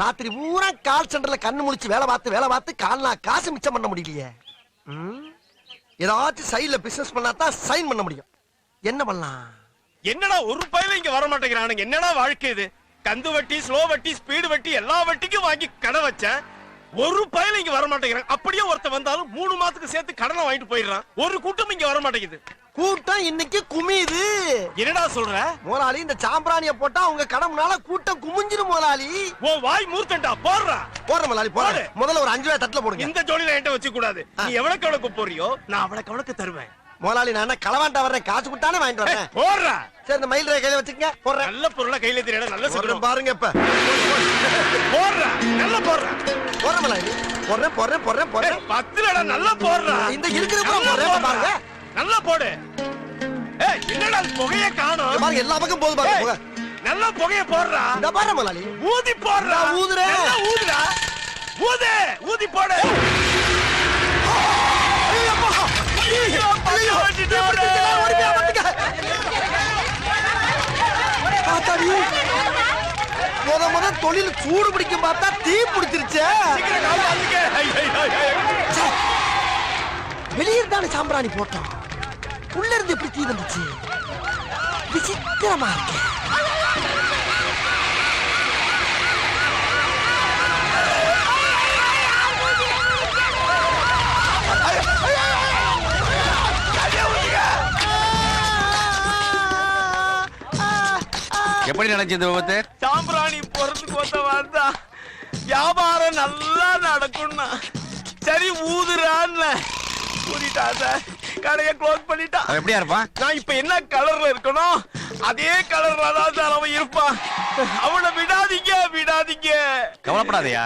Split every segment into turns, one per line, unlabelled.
ராத்திரி பூரா கால் சென்டர்ல கண்ணு முழிச்சு வேலை பார்த்து கால்னா காசு மிச்சம் பண்ண முடியலையே. ஏதாச்சும் சைடுல பிசினஸ் பண்ணா தான் சைன் பண்ண முடியும். என்ன பண்ணலாம்?
என்னடா ஒரு பையில இங்க வர மாட்டேங்கிறானுங்க. என்னடா வாழ்க்கை இது? கந்து வட்டி, ஸ்லோ வட்டி, ஸ்பீடு வட்டி எல்லா வட்டிக்கும் வாங்கி கடை வச்சேன். ஒரு பையில இங்க வர மாட்டேங்கிறாங்க. அப்படியே ஒருத்த வந்தாலும் 3 மாசத்துக்கு சேர்த்து கடனை வாங்கிட்டு போயிடுறான். ஒரு கூட்டம் இங்க வர மாட்டேங்குது.
கூட்டம் இன்னைக்கு குமியுது.
என்னடா சொல்ற
முதலாளி? இந்த சாம்பிராணிய போட்டா உங்க கடை முன்னால கூட்டம் குமிஞ்சிரும் முதலாளி.
ஓ வாய் மூர்த்தண்டா. போடுறா
போடுற முதலாளி போடு. முதல்ல ஒரு 5 ரூபாய் தட்டுல போடுங்க.
இந்த ஜோடியில என்கிட்ட வச்சு கூடாது. நீ எவ்வளவுக்கு எவ்வளவுக்கு போறியோ நான் அவ்வளவுக்கு தருவேன்.
முதலாளி நான் என்ன களவாண்டா வர்றேன், காசு கொடுத்தானே வாங்கிட்டு வரேன்.
போடுறா.
சரி இந்த மயில் கையில வச்சுக்கங்க. போடுறேன்.
நல்ல பொருளை கையில தெரியல. நல்ல சொல்றேன்
பாருங்க. இப்ப
போடுறா. நல்ல போடுறா.
போடுற முதலாளி. போடுறேன்.
10 லடா. நல்ல போடுறா.
இந்த இருக்கிற போடுறேன் பாருங்க.
நல்ல போடு. ஏய் என்னடா புகைய காணோம்?
பாருங்க எல்லா பக்கம் போகுது பாருங்க புகை.
நல்ல புகைய போடுறா.
இந்த பாருங்க முதலாளி.
ஊதி போடுறா.
ஊதுறேன்.
நல்லா ஊதுடா. ஊதி போடு.
முத தொழில் சூடு பிடிக்கும் பார்த்தா தீ பிடிச்சிருச்சு. வெளியிருந்தானே சாம்பிராணி போட்டோம். உள்ள இருந்து எப்படி தீ வந்துச்சு? விசித்திரமா இருக்கு.
எப்படி நினைச்சது விபத்து?
சாம்பிராணி போறதுக்கு வந்த வந்தா வியாபாரம் நல்லா நடக்கும்னா சரி ஊதுறான்னு ஊதிட்டா சார். கடையை க்ளோஸ் பண்ணிட்டா.
எப்படியா இருப்பான்?
நான் இப்ப என்ன கலர்ல இருக்கணும் அதே கலர்ல தான் சார் அவன் இருப்பான். அவனை விடாதீங்க.
கவலைப்படாதயா.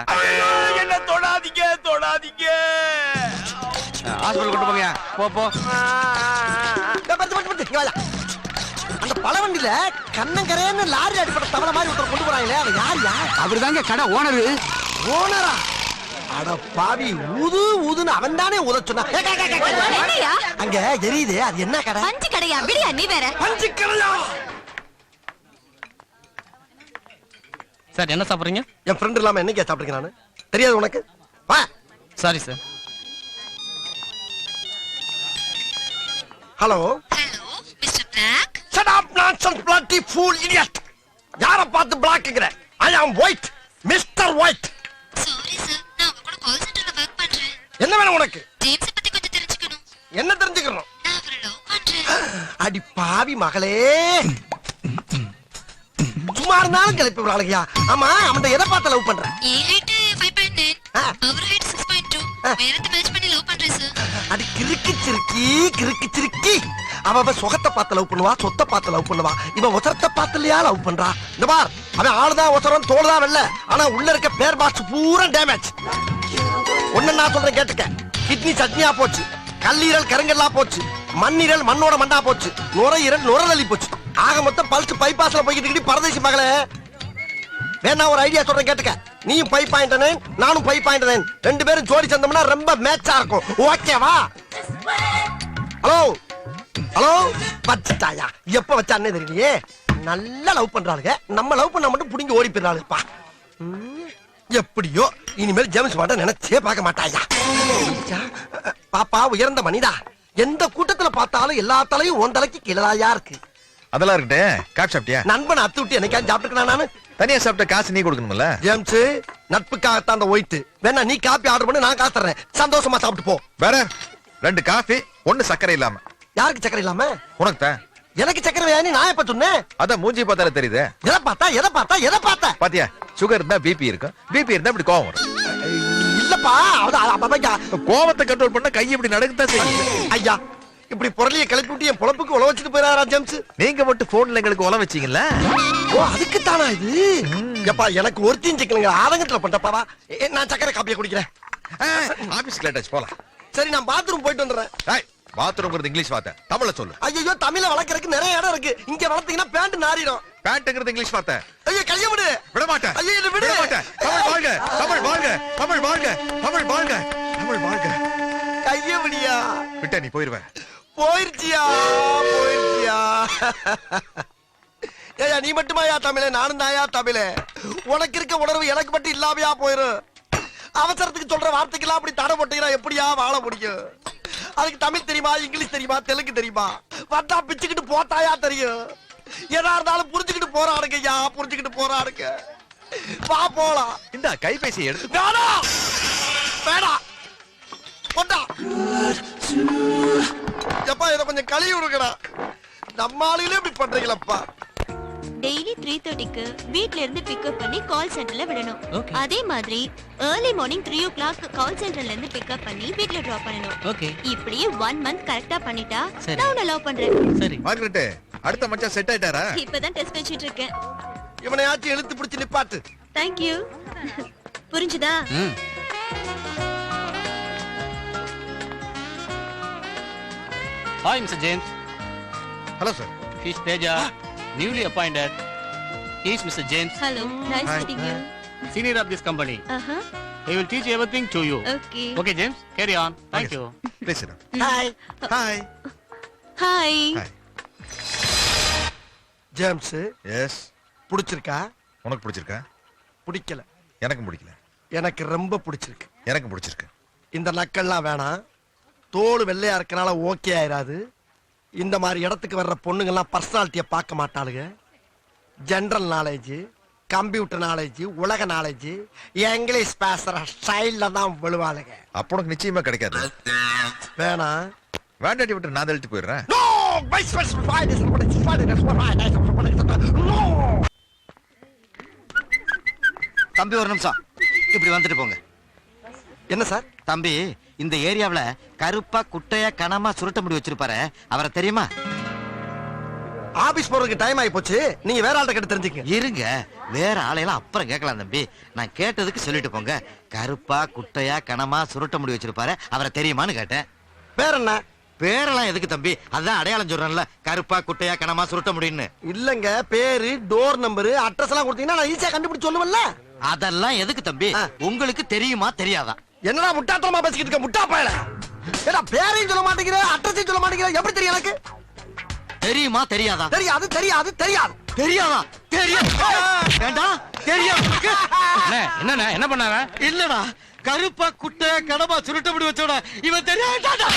என்ன தொடாதீங்க.
ஹாஸ்பிடல் கொண்டு போங்க. போ.
அந்த பழவண்டியில கண்ணங்கரையன்னு லாரி அடிப்பட்ட தவளை மாதிரி ஒருத்தர் கொண்டு போறாங்களே, அது யாருயா?
அவரு தாங்க கடை ஓனரு.
ஓனரா? அட பாவி, ஊதுன்னு அவன் தானே ஊத சொன்னா. அங்க எரியுது, அது என்ன கடை?
பஞ்சு கடையா? விடியா நீ வேற.
பஞ்சு கடையா?
சார் என்ன சாப்பிடுறீங்க?
என் ஃப்ரெண்ட் இல்லாம என்னைக்கே சாப்பிடுறேன் நானு? தெரியாது உனக்கு? வா.
Sorry sir.
Hello
mister black.
Shut up nonsense bloody fool idiot. யார பார்த்து பிளாக்ங்கற? I am white, Mr. White.
Sorry sir, நான் உங்க கூட கால் சென்டர்ல வர்க் பண்றேன்.
என்ன வேணும் உனக்கு?
ஜேம்ஸ் பத்தி கொஞ்சம் தெரிஞ்சுக்கணும்.
என்ன தெரிஞ்சுக்கணும்?
நான் அவரை லவ் பண்றேன்.
அடி பாவி மகளே, சும்மா இருந்தாலும் கிளப்பி விடுறாளுயா. ஆமா, அவன்கிட்ட எதை பார்த்து லவ் பண்ற?
என் ஹைட் 5.9, அவர் ஹைட் 6.2. வேறத்தை மேட்ச் பண்ணி லவ் பண்றேன் சார்.
அடி கிறுக்கு சிறுக்கி. அவ சொகத்தை பார்த்து லவ் பண்ணுவா, சொத்தை பார்த்து லவ் பண்ணுவா. இவன் ஒசரத்தை பார்த்து இல்லையா லவ் பண்றா? இந்த பார், அவன் ஆளுதான் ஒசரம், தோல் தான் வெள்ள. ஆனா உள்ள இருக்க பேர் பாக்ஸ் பூரா டேமேஜ். ஒண்ணு நான் சொல்றேன் கேட்டுக்க. கிட்னி சட்னியா போச்சு, கல்லீரல் கருங்கல்லா போச்சு, மண்ணீரல் மண்ணோட மண்ணா போச்சு, நுரையீரல் நுரதள்ளி போச்சு. ஆக மொத்தம் பல்ஸ் பைபாஸ்ல போய்கிட்டு பரதேசி மகளே. வேணா ஒரு ஐடியா சொல்றேன் கேட்டுக்க. நீயும் 5.9, நானும் 5.9, 2 பேரும் ஜோடி சேர்ந்தோம்னா ரொம்ப மேட்சா இருக்கும். ஓகேவா? ஹலோ பச்சாயா, எப்ப வச்சானே தெரியலையே. நல்லா லவ் பண்றாளுங்க, நம்ம லவ் பண்ணா மட்டும் புடிங்கி ஓடி போயிடறாளுப்பா. எப்படியோ இனிமேல் ஜேம்ஸ் மாட்ட நினைச்சே பார்க்க மாட்டாயா. பாப்பா உயர்ந்த மனிதா, எந்த கூட்டத்துல பார்த்தாலும் எல்லா தலையும் உன் தலைக்கு கீழதாயா இருக்கு.
அதெல்லாம் இருக்கட்டே. காப்பி சாப்பிட்டியா?
நண்பன் அத்து விட்டு என்னைக்காவது சாப்பிட்டுக்கணும் நானு?
தனியா சாப்பிட்ட காசு நீ கொடுக்கணும்ல.
ஜேம்ஸ், நட்புக்காகத்தான் அந்த ஒயிட். வேணா நீ காப்பி ஆர்டர் பண்ணி நான் காசு தர்றேன். சந்தோஷமா சாப்பிட்டு போ.
வேற 2 காஃபி, 1 சக்கரை இல்லாம.
யாருக்கு சக்கரை இல்லாம?
உனக்கு தான்.
எனக்கு சக்கரை வேணா நான் எப்ப சொன்னேன்?
அதான் மூஞ்சி பார்த்தாலே தெரியுது.
எதை பார்த்தா?
பாத்தியா, சுகர் இருந்தா பிபி இருக்கும், பிபி இருந்தா இப்படி கோவம் வரும்.
இல்லப்பா,
கோவத்தை கண்ட்ரோல் பண்ண கை இப்படி நடக்கத்தான் செய்யும்.
ஐயா, இப்படி பொருளிய கிளப்பி விட்டு என் பொழப்புக்கு உழ வச்சுட்டு போயிடாரா ஜேம்ஸ்?
நீங்க மட்டும் போன்ல எங்களுக்கு உழ வச்சீங்கல்ல.
ஓ, அதுக்கு தானா இது? எப்பா, எனக்கு ஒருத்தையும் சிக்கலுங்க ஆதங்கத்துல பண்ணப்பாவா. நான் சக்கரை காப்பியை குடிக்கிறேன்.
ஆபீஸ்க்கு லேட் ஆச்சு, போலாம்.
சரி, நான் பாத்ரூம் போயிட்டு வந்துடுறேன்.
பாத்ரூம்ங்கிறது இங்கிலீஷ் வார்த்தை, தமிழ்ல சொல்லு.
ஐயோ, தமிழ வளர்க்கறதுக்கு நிறைய இடம் இருக்கு. இங்க வளர்த்தீங்கன்னா பேண்ட் நாரிடும்.
பேண்ட்ங்கிறது இங்கிலீஷ் வார்த்தை.
ஐயோ, கைய விடு.
விட மாட்டேன்.
ஐயோ, என்ன விடு.
தமிழ் வாழ்க, தமிழ் வாழ்க, தமிழ் வாழ்க, தமிழ் வாழ்க, தமிழ் வாழ்க.
கைய விடியா.
விட்ட நீ போயிருவேன்.
போயிருச்சியா. ஏயா, நீ மட்டுமா தமிழே, நானும் தாயா தமிழே. உனக்கு இருக்க உணர்வு எனக்கு மட்டும் இல்லாமையா போயிரும். அவசரத்துக்கு சொல்ற வார்த்தைக்கெல்லாம் அப்படி தடை போட்டீங்கன்னா எப்படியா வாழ முடியும்? அதுக்கு தமிழ் தெரியுமா, இங்கிலீஷ் தெரியுமா, தெலுங்கு தெரியுமா? வந்தா பிச்சுக்கிட்டு போட்டாயா தெரியும். எதா இருந்தாலும் புரிஞ்சுக்கிட்டு போறானுங்க ஐயா, புரிஞ்சுக்கிட்டு போறானுங்க. வா போலாம்.
இந்த கைபேசியை எடுத்து
வேணாம் வேணாம் கொண்டா. எப்பா இதை கொஞ்சம் கழுவி விடுங்கடா. நம்ம ஆளுகளே இப்படி பண்றீங்களப்பா.
டெய்லி 3:30க்கு வீட்ல இருந்து பிக்கப் பண்ணி கால் சென்டர்ல விடணும்.
Okay.
அதே மாதிரி ஏர்லி மார்னிங் 3 o'clock கால் சென்டர்ல இருந்து பிக்கப் பண்ணி வீட்ல டிராப் பண்ணணும்.
ஓகே
இப்படியே 1 month கரெக்டா பண்ணிட்டா
சரி.
நான் உன்னை லவ் பண்றேன்.
சரி
மார்கரெட், அடுத்த மச்சான் செட் ஆயிட்டாரா?
இப்பதான் டெஸ்ட் வச்சிட்டு இருக்கேன்.
இவனையாச்சும் இழுத்து பிடிச்சு நிப்பாட்டு.
Thank you. புரிஞ்சுதா?
ம் hi mister James.
Hello sir.
He's Teja, newly appointed. He is Mr. James,
hello, nice
Hi.
Meeting you.
senior of this company.
ஆஹா.
He will teach everything to you.
Okay.
Okay, James, carry on. Thank you.
Please sit.
Hi
hi.
Hi.
Hi.
James,
yes.
பிடிச்சிருக்கா?
உனக்கு பிடிச்சிருக்கா?
பிடிக்கல.
எனக்கு பிடிக்கல.
எனக்கு ரொம்ப பிடிச்சிருக்கு.
எனக்கு பிடிச்சிருக்கு.
இந்த நக்கல்லாம் வேணாம். தோல் வெள்ளையா இருக்கனால ஓகே ஆயிராது. இந்த மாதிரி இடத்துக்கு வர்ற பொண்ணுங்கெல்லாம் பர்சனாலிட்டியை பார்க்க மாட்டாளுங்க. ஜெனரல் நாலேஜ், கம்ப்யூட்டர் நாலேஜ், உலக நாலேஜ், இங்கிலீஷ் பேசுற ஸ்டைல்ல தான் விழுவாளுங்க.
அப்போ உனக்கு நிச்சயமா கிடைக்காது.
வேணாம்.
வேண்டாட்டி விட்டு நான் தள்ளிட்டு போயிடுறேன்.
No! Vice versa. No!
தம்பி ஒரு நிமிஷம் இப்படி வந்துட்டு போங்க.
என்ன சார்?
தம்பி, இந்த ஏரியாவுல கருப்பா குட்டையா கனமா சுருட்ட முடி வச்சிருப்பாரு, அவரை தெரியுமா?
ஆபீஸ் போறதுக்கு டைம் ஆகி போச்சு. நீங்க வேற ஆள்கிட்ட கேட்டு தெரிஞ்சுக்க.
இருங்க, வேற ஆளையெல்லாம் அப்புறம் கேட்கலாம் தம்பி. நான் கேட்டதுக்கு சொல்லிட்டு போங்க. கருப்பா குட்டையா கனமா சுருட்ட முடி வச்சிருப்பாரு, அவரை தெரியுமான்னு கேட்டேன்.
பேர் என்ன?
பேரெல்லாம் எதுக்கு தம்பி? அதான் அடையாளம் சொல்றேன்ல, கருப்பா குட்டையா கனமா சுருட்ட முடின்னு.
இல்லங்க, பேரு, டோர் நம்பர், அட்ரஸ் எல்லாம் கொடுத்தீங்கன்னா நான் ஈஸியா கண்டுபிடிச்சு சொல்லுவேன்ல.
அதெல்லாம் எதுக்கு தம்பி? உங்களுக்கு தெரியுமா தெரியாதா?
என்னடா முட்டாத்தனமா பேசிக்கிட்டு இருக்க முட்டா பயல? ஏடா பேரையும் சொல்ல மாட்டேங்கிற, அட்ரஸையும் சொல்ல மாட்டேங்கிற, எப்படி தெரியும் எனக்கு?
தெரியுமா தெரியாதா?
தெரியாது தெரியாது தெரியாது.
தெரியாதா? தெரியும். வேண்டாம், தெரியும்.
என்ன என்ன பண்ணாங்க?
இல்லடா, கருப்பா குட்டை கடமா சுருட்ட முடி வச்சோட இவன் தெரியாதா?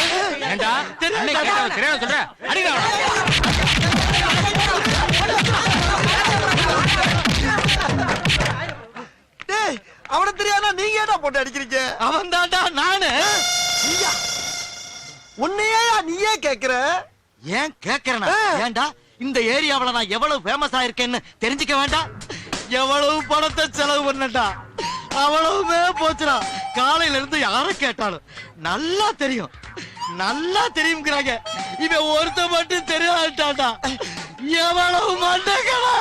ஏண்டா அன்னைக்கு கேட்டவன் தெரியாத சொல்ற? அடிடா.
டேய், அவன தெரியாதா நீங்க ஏடா போட்டு அடிக்கிறீங்க?
அவன் தான்டா நானு.
நீயா? உன்னையே நீயே கேக்குற?
ஏன் கேக்குறேனா? ஏன்டா, இந்த ஏரியாவுல நான் எவ்வளவு ஃபேமஸ் ஆயிருக்கேன்னு தெரிஞ்சுக்க வேண்டாம்? எவ்வளவு பணத்தை செலவு பண்ணட்டா, அவ்வளவுமே போச்சுடா. காலையில இருந்து யாரை கேட்டாலும் நல்லா தெரியும் நல்லா தெரியுங்கிறாங்க. இவன் ஒருத்த மட்டும் தெரியாட்டாடா. எவ்வளவு மண்டகளா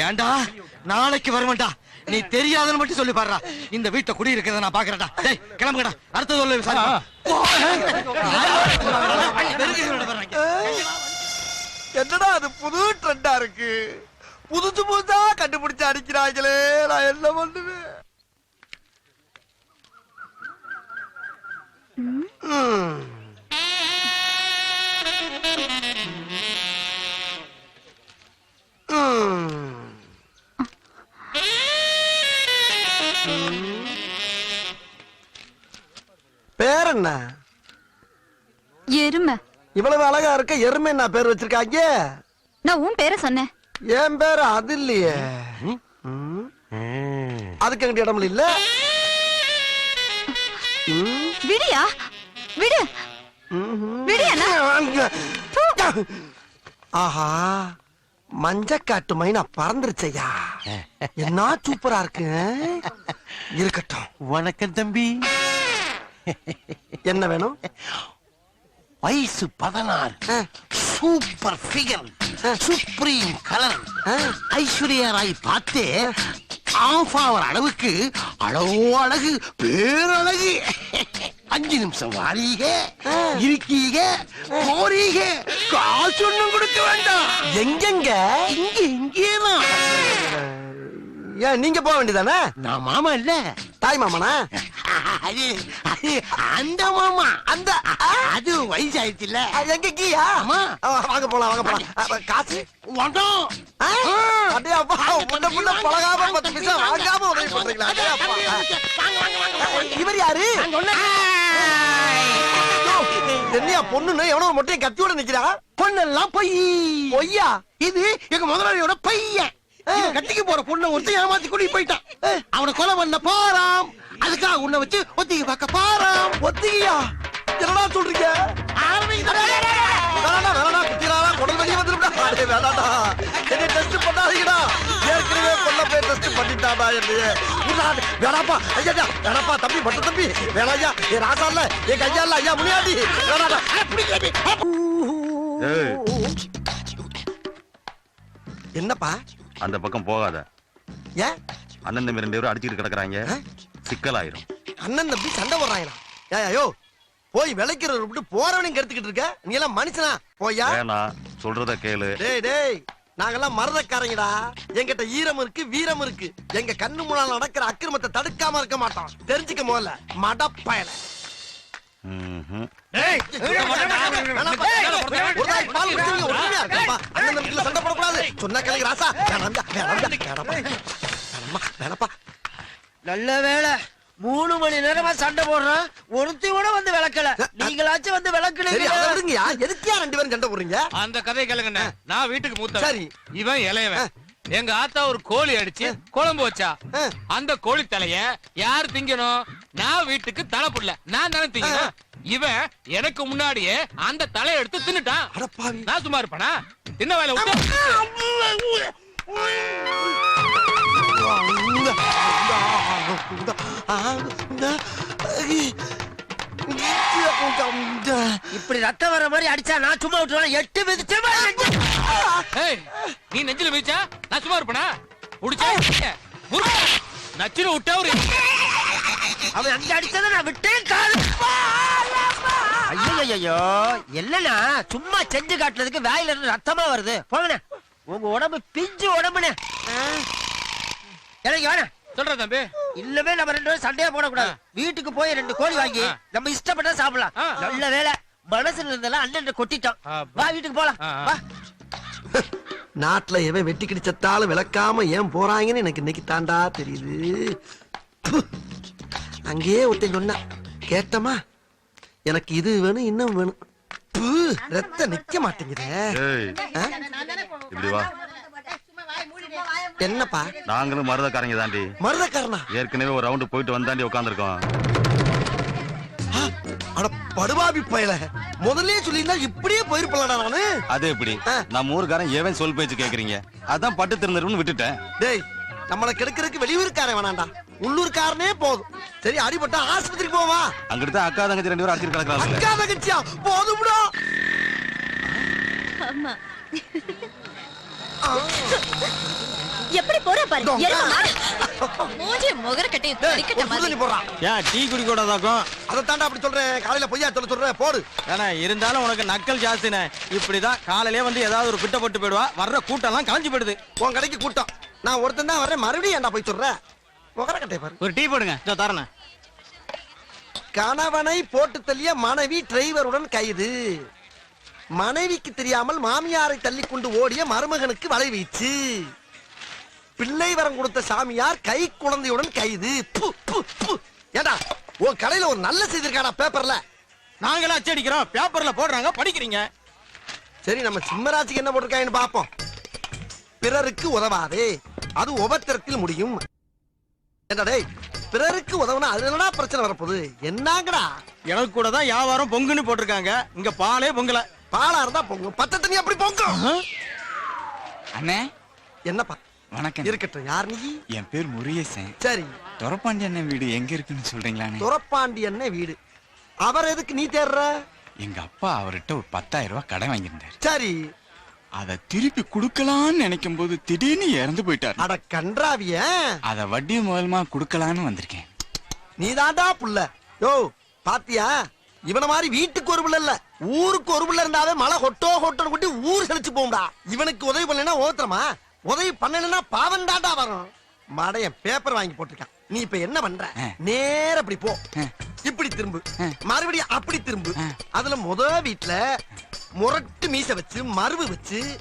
ஏண்டா, நாளைக்கு வருவேன்டா. நீ தெரியாதுன்னு மட்டும் சொல்லி பாருடா. இந்த வீட்டை குடி இருக்கிறத நான் பாக்குறேன்டா. டேய் கிளம்புங்கடா, அடுத்த சொல்லு விசாரி.
என்னடா அது புது ட்ரெண்டா இருக்கு? புதுசு புதுசா கண்டுபிடிச்சு அடிக்கிறாங்களே, நான் என்ன பண்ணுவேன்? பேர் என்ன?
எருமை.
இவ்வளவு அழகா இருக்க எருமை என்ன பேர் வச்சிருக்காங்க?
நான் உன் பேரை சொன்னேன்.
என் பேர் அது இல்லையே. அதுக்கு எங்கிட்ட இடம் இல்ல.
விடியா விடு விடியா.
ஆஹா, மஞ்சக்காட்டு மைனா பறந்துருச்சையா. என்ன சூப்பரா இருக்கு. இருக்கட்டும்.
வணக்கம் தம்பி.
என்ன வேணும்?
வயசு 16, super figure, supreme colour, Aishwarya Rai பார்த்தே ஆஃப் ஆவர் அளவுக்கு அழகோ அழகு, பேரழகு. 5 நிமிஷம் வாரீக, இருக்கீக, போறீக, காசு ஒண்ணும் கொடுக்க வேண்டாம்.
எங்கெங்க?
இங்க இங்கேதான்.
ஏன் நீங்க போக வேண்டியதானே?
நான் மாமா இல்ல,
தாய் மாமனா?
அது அது அந்த மாமா.
அந்த
அது வயசாயிடுச்சு இல்ல.
எங்க கீயா?
ஆமா.
வாங்க போலாம், வாங்க போலாம். காசு
வந்தோம்.
அடே அப்பா, முன்ன முன்ன பழகாம 10 பைசா வாங்காம உதவி பண்றீங்களா? அடே அப்பா. இவர் யாரு? என்னையா பொண்ணுன்னு எவனோ ஒரு மொட்டையை கத்தியோட நிக்கிறா?
பொண்ணெல்லாம் பொய்.
பொய்யா?
இது எங்க முதலாளியோட பையன். இவன் கட்டிக்கு போற பொண்ணை ஒருத்தன் ஏமாத்தி கூட்டிட்டு போயிட்டான். அவனை கொலை பண்ண போறான். அதுக்காக உன்னை வச்சு ஒத்திகை பார்க்க போறான்.
ஒத்திகையா? என்னடா சொல்றீங்க? வேணாடா, வேணாடா, குத்திராடா, குடல் வெளியே வந்துருடா. அடே வேணாடா, என்னை டெஸ்ட் பண்ணாதீங்கடா. ஏற்கனவே கொல்ல போய் டெஸ்ட் பண்ணிட்டாடா என்னைய. வேணாப்பா, ஐயா வேணாப்பா, தம்பி மட்டும் தம்பி வேணாயா. ஏ ராசா இல்ல, ஏ கையா இல்ல, ஐயா முனியாண்டி வேணாடா.
ஏய்,
என்னப்பா?
அந்த பக்கம் போகாத.
ஏன்
அண்ணன் தம்பி 2 பேரும் அடிச்சுட்டு கிடக்குறாங்க, சிக்கலாயிரும்.
அண்ணன் தம்பி சண்டை போடுறாங்களா? ஏயோ போய் விளைக்கிறத விட்டு போறவனையும் கெடுத்துக்கிட்டு இருக்க. நீ எல்லாம் மனுஷனா? போயா.
வேணா, சொல்றத கேளு.
டேய் நாங்கெல்லாம் மறதக்காரங்கடா. எங்கிட்ட ஈரம் இருக்கு, வீரம் இருக்கு. எங்க கண்ணு முன்னால நடக்கிற அக்கிரமத்தை தடுக்காம இருக்க மாட்டோம். தெரிஞ்சுக்க முதல்ல மடப்பயல.
ம்ஹும்.
சண்டை போடக்கூடாது சொன்னா கேளுங்க ராசா. வேணப்பா.
நல்ல வேளை 3 மணி நேரமா சண்டை போடுறோம், ஒருத்தி கூட வந்து விளக்கல. நீங்களாச்சும் வந்து
சரி,
விளக்குனீங்க.
அதை விடுங்கயா. எதுக்கியா 2 பேரும் சண்டை போடுறீங்க?
அந்த கதையை கேளுங்கண்ணே. நான் வீட்டுக்கு மூத்த,
சரி.
இவன் இளையவன். எங்க ஆத்தா ஒரு கோழி அடிச்சு குழம்பு வச்சா. அந்த கோழி தலைய யார் திங்கணும்? நான் வீட்டுக்கு தலை புடல, நான் தானே திங்கணும். இவன் எனக்கு முன்னாடியே அந்த தலையை எடுத்து தின்னுட்டான்.
அடப்பாவி.
நான் சும்மா இருப்பேனா? தின்ன வேலை விட்டு
இப்படி ரத்தம் வர மாதிரி அடிச்சா நான் சும்மா விட்டுருவேன். 8 மிதிச்சு
ஏய், நீ நெஞ்சில மிதிச்சா நான் சும்மா இருப்பேனா? புடிச்சா நச்சுன்னு விட்டா ஒரு
அவன் அங்க அடிச்சதை நான் விட்டேன். காது ஐயோ இல்லனா சும்மா செஞ்சு காட்டுறதுக்கு வாயில இருந்து ரத்தமா வருது. போங்கண்ணே, உங்க உடம்பு பிஞ்சு உடம்புனே. எனக்கு வேணாம்.
சொல்ற தம்பி,
இல்லவே நம்ம 2 பேரும் சண்டையா போடக்கூடாது. வீட்டுக்கு போய் 2 கோழி வாங்கி நம்ம இஷ்டப்பட்டா சாப்பிடலாம். நல்ல வேலை மனசுல இருந்தெல்லாம் அண்ணன் கொட்டிட்டோம். வா வீட்டுக்கு போலாம். வா.
நாட்டுல எவன் வெட்டி கிடிச்சத்தாலும் விளக்காம ஏன் போறாங்கன்னு எனக்கு இன்னைக்கு தாண்டா தெரியுது. அங்கேயே ஒருத்தன் சொன்னா கேட்டமா, எனக்கு இது வேணும் இன்னும் வேணும். ரத்த நிக்க மாட்டேங்குதே.
ஏய், இப்படி வா.
என்னப்பா?
நாங்களும் மருதக்காரங்க தாண்டி.
மருதக்காரனா?
ஏற்கனவே ஒரு ரவுண்டு போயிட்டு வந்தாண்டி உட்காந்துருக்கோம்.
அட படுபாவி பயல, முதல்லயே சொல்லியிருந்தா இப்படியே போயிருப்பலடா நானு.
அது எப்படி? நம்ம ஊருக்காரன் ஏவன் சொல் பேச்சு கேக்குறீங்க, அதான் பட்டு திருந்தருன்னு விட்டுட்டேன்.
டேய், நம்மளை கெடுக்கிறதுக்கு வெளியூருக்காரன் வேணாண்டா, உள்ளூர்காரனே போதும். சரி, அடிபட்டா ஆஸ்பத்திரிக்கு போவா.
அங்கிட்டு தான் அக்கா தங்கச்சி 2 பேரும் அடிச்சிட்டு கிடக்குறாங்க.
அக்கா தங்கச்சியா? போதும்டா.
ஆமா. எப்படி போற பாரு. மூஞ்சி முகர கட்டி கடிக்கட்ட மாதிரி.
போடுறான்.
ஏன் டீ குடி கூடாதாக்கும்?
அதை தாண்டா அப்படி சொல்றேன். காலையில பொய்யா சொல்றேன் போடு.
ஏன்னா இருந்தாலும் உனக்கு நக்கல் ஜாஸ்தினே. இப்படிதான் காலையிலே வந்து ஏதாவது ஒரு பிட்ட போட்டு போயிடுவா. வர்ற கூட்டம் எல்லாம் கலைஞ்சு போயிடுது.
உன் கடைக்கு கூட்டம். நான் ஒருத்தன் தான் வர்றேன், மறுபடியும் ஏன்டா போய் சொல்ற? முகர கட்டை பாரு.
ஒரு டீ போடுங்க. இதோ தரேன்.
கணவனை போட்டு தள்ளிய மனைவி டிரைவருடன் கைது. மனைவிக்கு தெரியாமல் மாமியாரை தள்ளி கொண்டு ஓடிய மருமகனுக்கு வலை வீச்சு. பிள்ளை வரம் கொடுத்த சாமியார் கை குழந்தையுடன் கைது. ஏண்டா உன் கடையில ஒரு நல்ல செய்தி இருக்காடா பேப்பர்ல?
நாங்களா அச்சடிக்கிறோம், பேப்பர்ல போடுறாங்க, படிக்கிறீங்க.
சரி, நம்ம சிம்மராஜிக்கு என்ன போட்டிருக்காங்கன்னு பாப்போம். பிறருக்கு உதவாதே, அது உபத்திரத்தில் முடியும். ஏண்டா டேய், பிறருக்கு உதவுனா அது என்னடா பிரச்சனை வரப்போகுது? என்னங்கடா?
எனக்கு கூட தான் வியாபாரம் பொங்குன்னு போட்டிருக்காங்க. இங்க பாலே பொங்கல.
பாலா இருந்தா பொங்கும், பச்சை தண்ணி அப்படி பொங்கும்.
அண்ணே
என்னப்பா?
வணக்கம்.
இருக்கட்டும். யார் நீ?
என் பேர் முருகேசன்.
சரி,
துரப்பாண்டி அண்ணன் வீடு எங்க இருக்குன்னு சொல்றீங்களாண்ணே?
துரப்பாண்டி அண்ணன் வீடு. அவர் எதுக்கு நீ தேடுற?
எங்க அப்பா அவர்கிட்ட ஒரு 10,000 ரூபாய் கடன் வாங்கியிருந்தாரு.
சரி,
அதை திருப்பி கொடுக்கலான்னு நினைக்கும் போது திடீர்னு இறந்து போயிட்டாரு.
அட கன்றாவிய,
அத வட்டி மூலமா கொடுக்கலான்னு வந்திருக்கேன்.
நீதாண்டா புள்ள. யோ பாத்தியா, இவன மாதிரி வீட்டுக்கு ஒரு புள்ள இல்ல, ஊருக்கு ஒரு புள்ள இருந்தாவே மழை ஹொட்டோ ஹொட்டோ கொட்டி ஊர் செழிச்சு போகும்டா. இவனுக்கு உதவி பண்ணலன்னா ஓத்திரமா? உதவி பண்ணலன்னா பாவம் தாண்டா வரும். மடையன் பேப்பர் வாங்கி போட்டிருக்கான். நீ இப்ப என்ன பண்ற?
ஆ.
நேரா இப்படி போ,
ஆ.
இப்படி திரும்பு,
ஆ.
மறுபடியும் அப்படி திரும்பு.
ஆ.
அதுல வீட்டுல முரட்டு மீச வச்சு மருவு வச்சு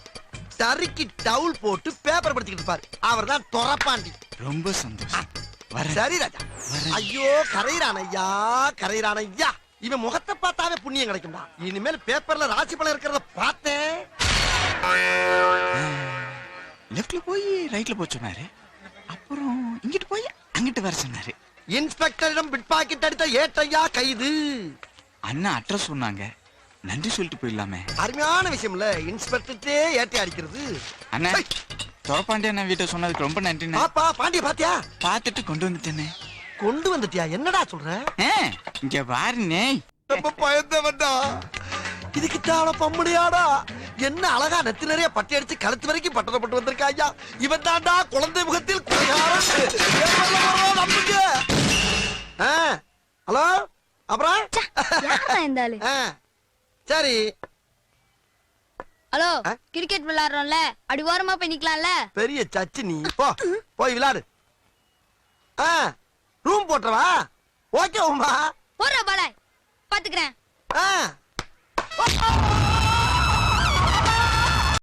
தறிக்கு டவுல் போட்டு பேப்பர் படிச்சுக்கிட்டு இருப்பாரு. அவர் தான் தொரப்பாண்டி.
ரொம்ப சந்தோஷம். வரேன்.
சரி ராஜா. ஐயோ கரையிறான் ஐயா, கரையிறான் ஐயா. இவன் முகத்தை பார்த்தாவே புண்ணியம் கிடைக்கும்டா. இனிமேல் பேப்பர்ல ராசி பலன் இருக்கிறத பார்த்தேன்.
லெஃப்ட்ல போய் ரைட்ல போய் சொன்னாரு. அப்புறம் இங்கிட்டு போய் அங்கிட்டு வர சொன்னாரு.
இன்ஸ்பெக்டரிடம் பிட் பாக்கெட் அடித்த ஏட்டையா கைது.
அண்ணா அட்ரஸ் சொன்னாங்க. நன்றி சொல்லிட்டு போயிடலாமே.
அருமையான விஷயம்ல, இன்ஸ்பெக்டர்ட்டே ஏட்டை அடிக்கிறது.
அண்ணா தொரப்பாண்டி அண்ணா வீட்டை சொன்னதுக்கு ரொம்ப நன்றிண்ணே.
பாப்பா பாண்டிய பாத்தியா?
பார்த்துட்டு கொண்டு வந்துட்டேனே.
கொண்டு வந்துட்டியா? என்னடா சொல்ற?
இங்க பாருண்ணே.
ரொம்ப பயந்தவன்டா. இதுக்கு தான பம்முடியாடா. என்ன அழகா நெத்தி நிறைய பட்டி அடிச்சு கழுத்து வரைக்கும் பட்டணப்பட்டு வந்திருக்கா ஐயா. இவன் தாண்டா குழந்தை முகத்தில் குறையாரன். ஹலோ, அப்புறம் சரி.
ஹலோ, கிரிக்கெட் விளையாடுறோம்ல, அடி ஓரமா போய் நிக்கலாம்ல.
பெரிய சச்சு நீ. போ போய் விளையாடு. ரூம் போட்டுறவா? ஓகே உமா.
போற பாலை பாத்துக்கிறேன்.